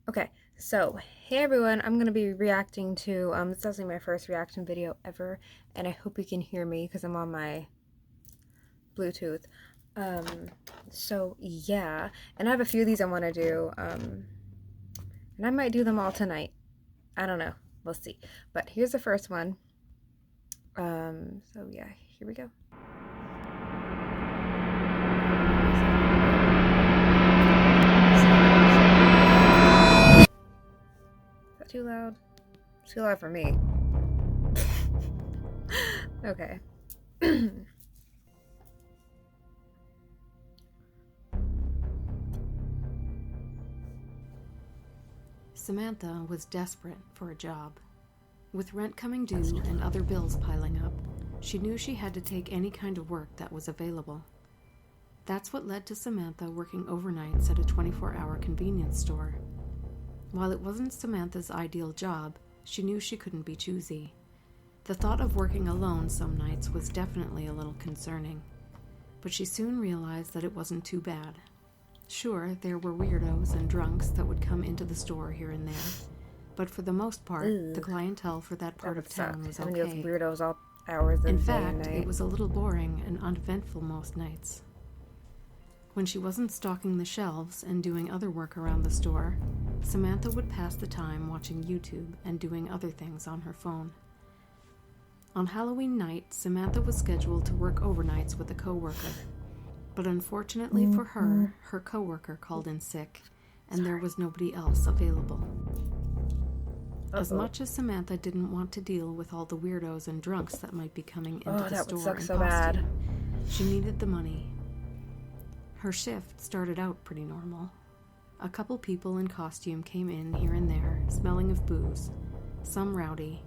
Okay, so hey everyone, I'm gonna be reacting to this is actually my first reaction video ever, and I hope you can hear me because I'm on my Bluetooth. So yeah, and I have a few of these I want to do, and I might do them all tonight. I don't know, we'll see. But here's the first one. So yeah, here we go. Is that too loud? It's too loud for me. Okay. Samantha was desperate for a job. With rent coming due and other bills piling up, she knew she had to take any kind of work that was available. That's what led to Samantha working overnights at a 24-hour convenience store. While it wasn't Samantha's ideal job, she knew she couldn't be choosy. The thought of working alone some nights was definitely a little concerning, but she soon realized that it wasn't too bad. Sure, there were weirdos and drunks that would come into the store here and there, but for the most part, the clientele for that part of town was okay. Those weirdos all hours of In the day fact, and night. it was a little boring and uneventful most nights. When she wasn't stocking the shelves and doing other work around the store, Samantha would pass the time watching YouTube and doing other things on her phone. On Halloween night, Samantha was scheduled to work overnights with a coworker. But unfortunately for her, her coworker called in sick, and there was nobody else available. As much as Samantha didn't want to deal with all the weirdos and drunks that might be coming into the store in costume, she needed the money. Her shift started out pretty normal. A couple people in costume came in here and there, smelling of booze, some rowdy,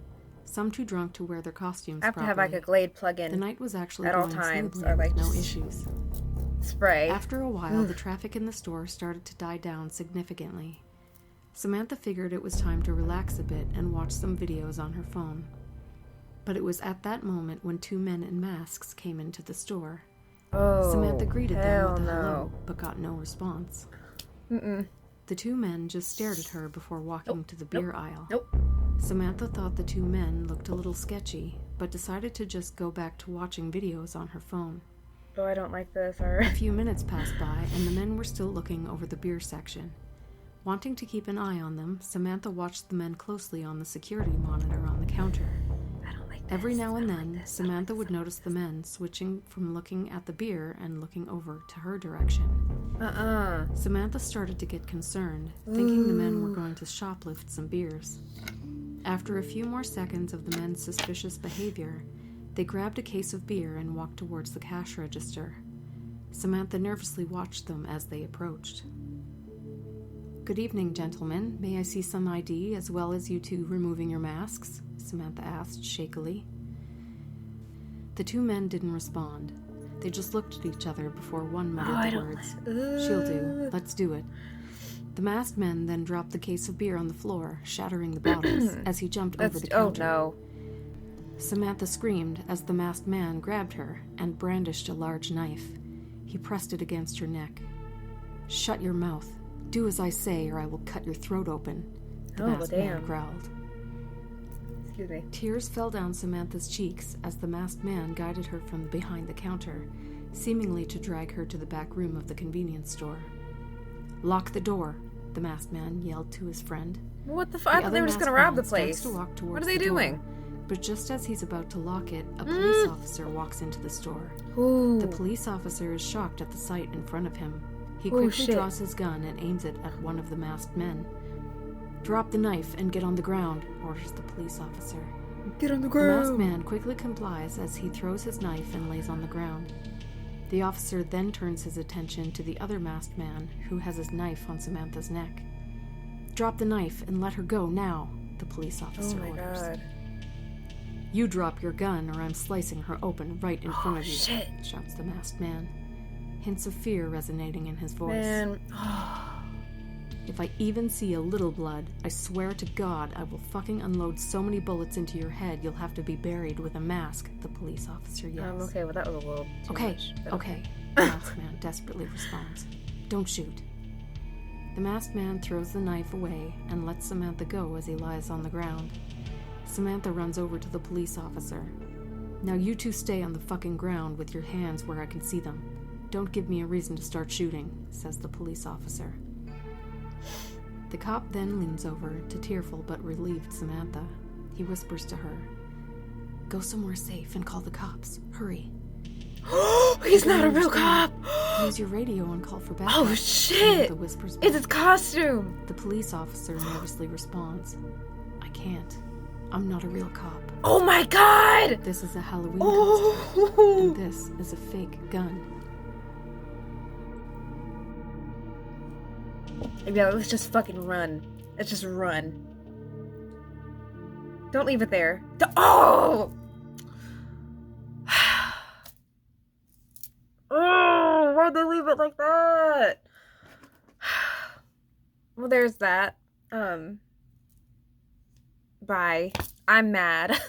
some too drunk to wear their costumes properly. I have to have like a Glade plug-in. The night was actually at going all times, smoothly, or like no issues. Spray. After a while, the traffic in the store started to die down significantly. Samantha figured it was time to relax a bit and watch some videos on her phone. But it was at that moment when two men in masks came into the store. Samantha greeted them with a hello, but got no response. The two men just stared at her before walking to the beer aisle. Samantha thought the two men looked a little sketchy, but decided to just go back to watching videos on her phone. Oh, I don't like this. Or A few minutes passed by, and the men were still looking over the beer section. Wanting to keep an eye on them, Samantha watched the men closely on the security monitor on the counter. I don't like this. Every now and then, Samantha would notice the men switching from looking at the beer and looking over to her direction. Samantha started to get concerned, thinking the men were going to shoplift some beers. After a few more seconds of the men's suspicious behavior, they grabbed a case of beer and walked towards the cash register. Samantha nervously watched them as they approached. "Good evening, gentlemen. May I see some ID as well as you two removing your masks?" Samantha asked shakily. The two men didn't respond. They just looked at each other before one muttered the words, "She'll do. Let's do it." The masked man then dropped the case of beer on the floor, shattering the bottles as he jumped over the counter. Oh no. Samantha screamed as the masked man grabbed her and brandished a large knife. He pressed it against her neck. "Shut your mouth. Do as I say or I will cut your throat open," the masked man growled. Excuse me. Tears fell down Samantha's cheeks as the masked man guided her from behind the counter, seemingly to drag her to the back room of the convenience store. "Lock the door," the masked man yelled to his friend. What the fuck? I thought they were just gonna rob the place. What are they doing? But just as he's about to lock it, a police officer walks into the store. The police officer is shocked at the sight in front of him. He quickly draws his gun and aims it at one of the masked men. "Drop the knife and get on the ground," orders the police officer. Get on the ground! The masked man quickly complies as he throws his knife and lays on the ground. The officer then turns his attention to the other masked man, who has his knife on Samantha's neck. "Drop the knife and let her go now," the police officer orders. God. "You drop your gun or I'm slicing her open right in front of you," shouts the masked man, hints of fear resonating in his voice. Man. "If I even see a little blood, I swear to God I will fucking unload so many bullets into your head you'll have to be buried with a mask," the police officer yells. Okay, well that was a little too much. Okay, the masked man desperately responds. "Don't shoot." The masked man throws the knife away and lets Samantha go as he lies on the ground. Samantha runs over to the police officer. "Now you two stay on the fucking ground with your hands where I can see them. Don't give me a reason to start shooting," says the police officer. The cop then leans over to tearful but relieved Samantha. He whispers to her, "Go somewhere safe and call the cops. Hurry." He's not a real cop! "Use your radio and call for backup." Oh shit! Samantha whispers back. It's his costume! The police officer nervously responds, "I can't. I'm not a real cop. Oh my god! This is a Halloween costume, and this is a fake gun." Yeah, let's just fucking run. Let's just run. Don't leave it there. Oh! Oh, why'd they leave it like that? Well, there's that. Bye. I'm mad.